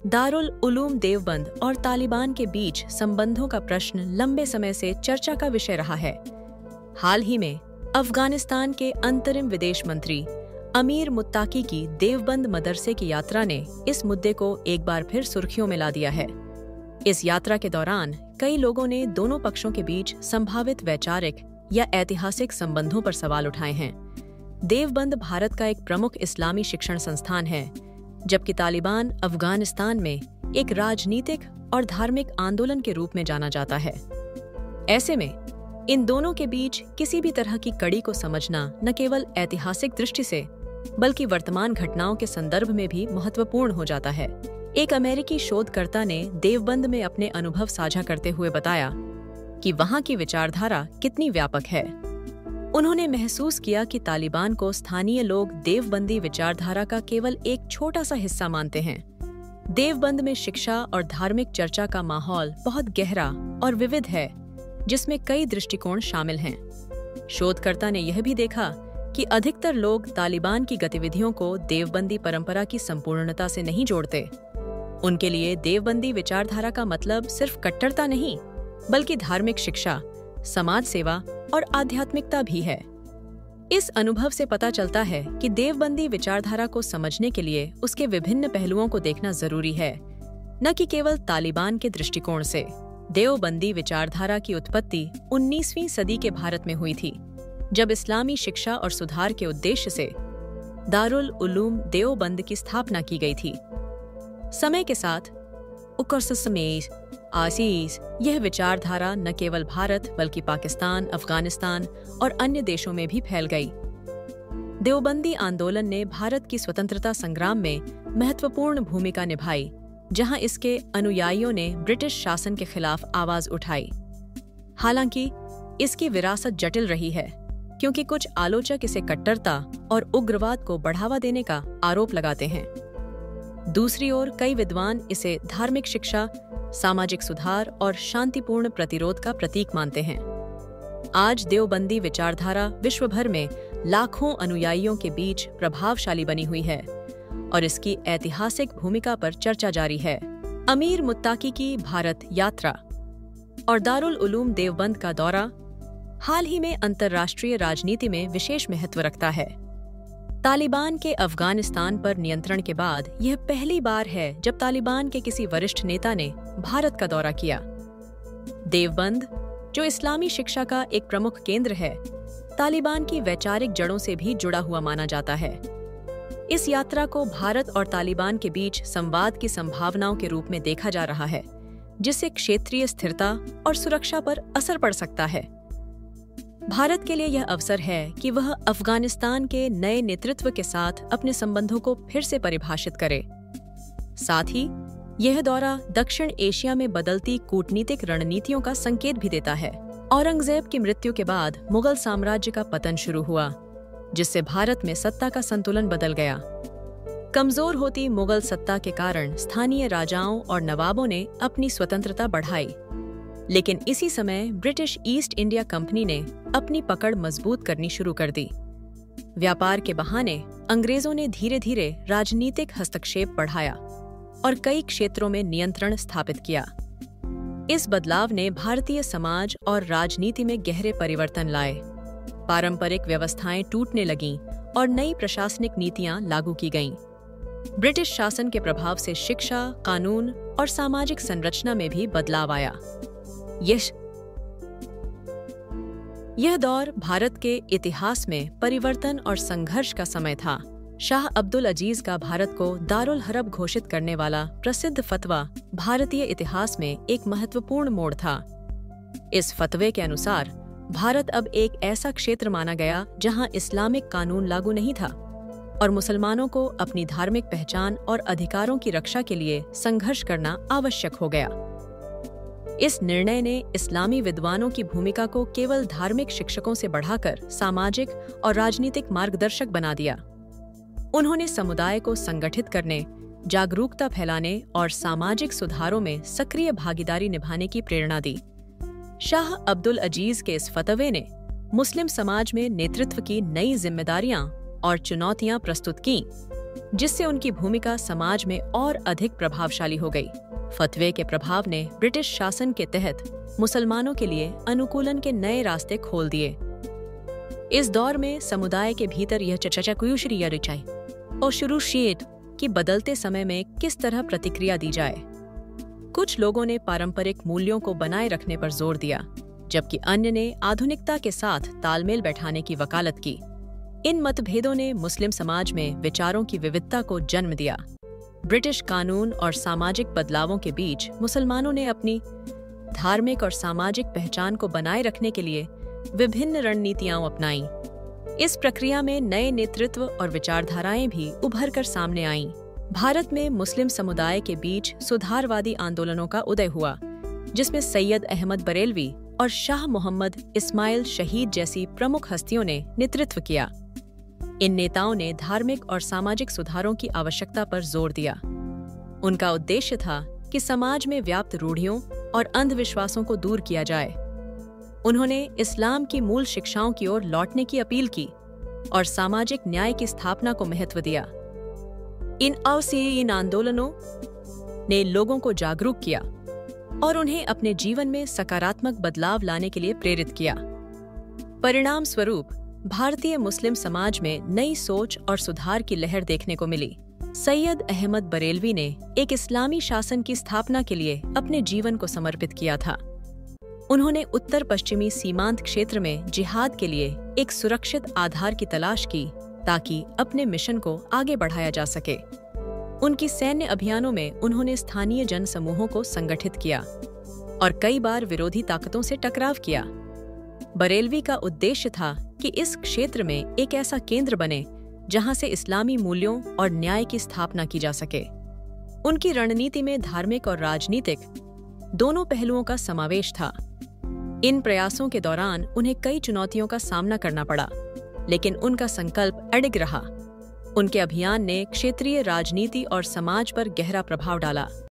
दारुल उलूम देवबंद और तालिबान के बीच संबंधों का प्रश्न लंबे समय से चर्चा का विषय रहा है। हाल ही में अफगानिस्तान के अंतरिम विदेश मंत्री अमीर मुत्ताकी की देवबंद मदरसे की यात्रा ने इस मुद्दे को एक बार फिर सुर्खियों में ला दिया है। इस यात्रा के दौरान कई लोगों ने दोनों पक्षों के बीच संभावित वैचारिक या ऐतिहासिक संबंधों पर सवाल उठाए हैं। देवबंद भारत का एक प्रमुख इस्लामी शिक्षण संस्थान है, जबकि तालिबान अफगानिस्तान में एक राजनीतिक और धार्मिक आंदोलन के रूप में जाना जाता है। ऐसे में इन दोनों के बीच किसी भी तरह की कड़ी को समझना न केवल ऐतिहासिक दृष्टि से बल्कि वर्तमान घटनाओं के संदर्भ में भी महत्वपूर्ण हो जाता है। एक अमेरिकी शोधकर्ता ने देवबंद में अपने अनुभव साझा करते हुए बताया कि वहां की विचारधारा कितनी व्यापक है। उन्होंने महसूस किया कि तालिबान को स्थानीय लोग देवबंदी विचारधारा का केवल एक छोटा सा हिस्सा मानते हैं। देवबंद में शिक्षा और धार्मिक चर्चा का माहौल बहुत गहरा और विविध है, जिसमें कई दृष्टिकोण शामिल हैं। शोधकर्ता ने यह भी देखा कि अधिकतर लोग तालिबान की गतिविधियों को देवबंदी परंपरा की संपूर्णता से नहीं जोड़ते। उनके लिए देवबंदी विचारधारा का मतलब सिर्फ कट्टरता नहीं, बल्कि धार्मिक शिक्षा, समाज सेवा और आध्यात्मिकता भी है। इस अनुभव से पता चलता है कि देवबंदी विचारधारा को समझने के लिए उसके विभिन्न पहलुओं को देखना जरूरी है, न कि केवल तालिबान के दृष्टिकोण से। देवबंदी विचारधारा की उत्पत्ति 19वीं सदी के भारत में हुई थी, जब इस्लामी शिक्षा और सुधार के उद्देश्य से दारुल उलूम देवबंद की स्थापना की गई थी। समय के साथ यह विचारधारा न केवल भारत बल्कि पाकिस्तान, अफगानिस्तान और अन्य देशों में भी फैल गई। देवबंदी आंदोलन ने भारत की स्वतंत्रता संग्राम में महत्वपूर्ण भूमिका निभाई, जहां इसके अनुयायियों ने ब्रिटिश शासन के खिलाफ आवाज उठाई। हालांकि इसकी विरासत जटिल रही है, क्योंकि कुछ आलोचक इसे कट्टरता और उग्रवाद को बढ़ावा देने का आरोप लगाते हैं। दूसरी ओर कई विद्वान इसे धार्मिक शिक्षा, सामाजिक सुधार और शांतिपूर्ण प्रतिरोध का प्रतीक मानते हैं। आज देवबंदी विचारधारा विश्व भर में लाखों अनुयायियों के बीच प्रभावशाली बनी हुई है और इसकी ऐतिहासिक भूमिका पर चर्चा जारी है। अमीर मुत्ताकी की भारत यात्रा और दारुल उलूम देवबंद का दौरा हाल ही में अंतर्राष्ट्रीय राजनीति में विशेष महत्व रखता है। तालिबान के अफगानिस्तान पर नियंत्रण के बाद यह पहली बार है जब तालिबान के किसी वरिष्ठ नेता ने भारत का दौरा किया। देवबंद, जो इस्लामी शिक्षा का एक प्रमुख केंद्र है, तालिबान की वैचारिक जड़ों से भी जुड़ा हुआ माना जाता है। इस यात्रा को भारत और तालिबान के बीच संवाद की संभावनाओं के रूप में देखा जा रहा है, जिससे क्षेत्रीय स्थिरता और सुरक्षा पर असर पड़ सकता है। भारत के लिए यह अवसर है कि वह अफगानिस्तान के नए नेतृत्व के साथ अपने संबंधों को फिर से परिभाषित करे। साथ ही यह दौरा दक्षिण एशिया में बदलती कूटनीतिक रणनीतियों का संकेत भी देता है। औरंगजेब की मृत्यु के बाद मुगल साम्राज्य का पतन शुरू हुआ, जिससे भारत में सत्ता का संतुलन बदल गया। कमजोर होती मुगल सत्ता के कारण स्थानीय राजाओं और नवाबों ने अपनी स्वतंत्रता बढ़ाई, लेकिन इसी समय ब्रिटिश ईस्ट इंडिया कंपनी ने अपनी पकड़ मजबूत करनी शुरू कर दी। व्यापार के बहाने अंग्रेजों ने धीरे धीरे राजनीतिक हस्तक्षेप बढ़ाया और कई क्षेत्रों में नियंत्रण स्थापित किया। इस बदलाव ने भारतीय समाज और राजनीति में गहरे परिवर्तन लाए। पारंपरिक व्यवस्थाएं टूटने लगीं और नई प्रशासनिक नीतियां लागू की गईं। ब्रिटिश शासन के प्रभाव से शिक्षा, कानून और सामाजिक संरचना में भी बदलाव आया। यह दौर भारत के इतिहास में परिवर्तन और संघर्ष का समय था। शाह अब्दुल अजीज का भारत को दारुल हरब घोषित करने वाला प्रसिद्ध फतवा भारतीय इतिहास में एक महत्वपूर्ण मोड़ था। इस फतवे के अनुसार भारत अब एक ऐसा क्षेत्र माना गया जहां इस्लामिक कानून लागू नहीं था और मुसलमानों को अपनी धार्मिक पहचान और अधिकारों की रक्षा के लिए संघर्ष करना आवश्यक हो गया। इस निर्णय ने इस्लामी विद्वानों की भूमिका को केवल धार्मिक शिक्षकों से बढ़ाकर सामाजिक और राजनीतिक मार्गदर्शक बना दिया। उन्होंने समुदाय को संगठित करने, जागरूकता फैलाने और सामाजिक सुधारों में सक्रिय भागीदारी निभाने की प्रेरणा दी। शाह अब्दुल अजीज के इस फतवे ने मुस्लिम समाज में नेतृत्व की नई जिम्मेदारियां और चुनौतियां प्रस्तुत कीं, जिससे उनकी भूमिका समाज में और अधिक प्रभावशाली हो गई। फतवे के प्रभाव ने ब्रिटिश शासन के तहत मुसलमानों के लिए अनुकूलन के नए रास्ते खोल दिए। इस दौर में समुदाय के भीतर यह चर्चा और शुरू कि बदलते समय में किस तरह प्रतिक्रिया दी जाए। कुछ लोगों ने पारंपरिक मूल्यों को बनाए रखने पर जोर दिया, जबकि अन्य ने आधुनिकता के साथ तालमेल बैठाने की वकालत की। इन मतभेदों ने मुस्लिम समाज में विचारों की विविधता को जन्म दिया। ब्रिटिश कानून और सामाजिक बदलावों के बीच मुसलमानों ने अपनी धार्मिक और सामाजिक पहचान को बनाए रखने के लिए विभिन्न रणनीतियां अपनाईं। इस प्रक्रिया में नए नेतृत्व और विचारधाराएं भी उभर कर सामने आईं। भारत में मुस्लिम समुदाय के बीच सुधारवादी आंदोलनों का उदय हुआ, जिसमें सैयद अहमद बरेलवी और शाह मोहम्मद इस्माइल शहीद जैसी प्रमुख हस्तियों ने नेतृत्व किया। इन नेताओं ने धार्मिक और सामाजिक सुधारों की आवश्यकता पर जोर दिया। उनका उद्देश्य था कि समाज में व्याप्त रूढ़ियों और अंधविश्वासों को दूर किया जाए। उन्होंने इस्लाम की मूल शिक्षाओं की ओर लौटने की अपील की और सामाजिक न्याय की स्थापना को महत्व दिया। इन आंदोलनों ने लोगों को जागरूक किया और उन्हें अपने जीवन में सकारात्मक बदलाव लाने के लिए प्रेरित किया। परिणाम स्वरूप भारतीय मुस्लिम समाज में नई सोच और सुधार की लहर देखने को मिली। सैयद अहमद बरेलवी ने एक इस्लामी शासन की स्थापना के लिए अपने जीवन को समर्पित किया था। उन्होंने उत्तर पश्चिमी सीमांत क्षेत्र में जिहाद के लिए एक सुरक्षित आधार की तलाश की ताकि अपने मिशन को आगे बढ़ाया जा सके। उनकी सैन्य अभियानों में उन्होंने स्थानीय जन समूहों को संगठित किया और कई बार विरोधी ताकतों से टकराव किया। बरेलवी का उद्देश्य था कि इस क्षेत्र में एक ऐसा केंद्र बने जहां से इस्लामी मूल्यों और न्याय की स्थापना की जा सके। उनकी रणनीति में धार्मिक और राजनीतिक दोनों पहलुओं का समावेश था। इन प्रयासों के दौरान उन्हें कई चुनौतियों का सामना करना पड़ा, लेकिन उनका संकल्प अडिग रहा। उनके अभियान ने क्षेत्रीय राजनीति और समाज पर गहरा प्रभाव डाला।